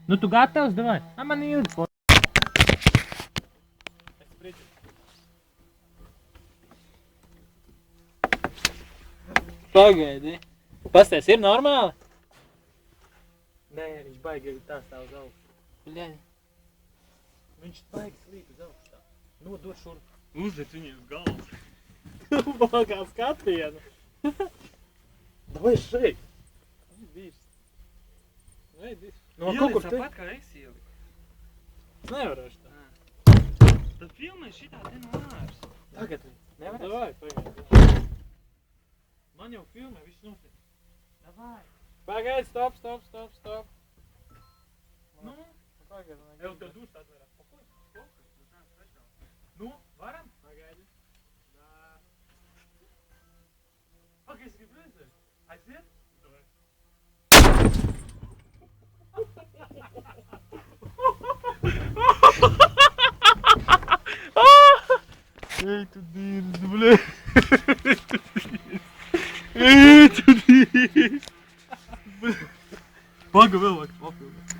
Nu tu gatavs, davai? Man ilgi fo. Pagaidi. Pasties, ir normāli? Nē, viņš baigi tā stāv uz augšu. Bļaļ. Viņš baigi slīp uz augšu tā. Nodod šur. Uzliec viņai uz galvas. Bagā skatienu. Davai šeit. Vīrs. No kaut kur te. Tāpat kā es ieliku. Es nevarēšu tā. Tad filmē šitā te no ārs. Tagad nevarēšu. Davai, pagaidi. Man jau filmē, viss notiek. Davai. Pagaidi, stop. Nu? Pagaidi. Ev, tev dušs atvērās. Fokus. Nu, varam? Pagaidi. Ak, es gribu redzēt. Aiziet? Ej, tu dirzi, bļē. Ej, tu dirzi. Paga vēl vāk.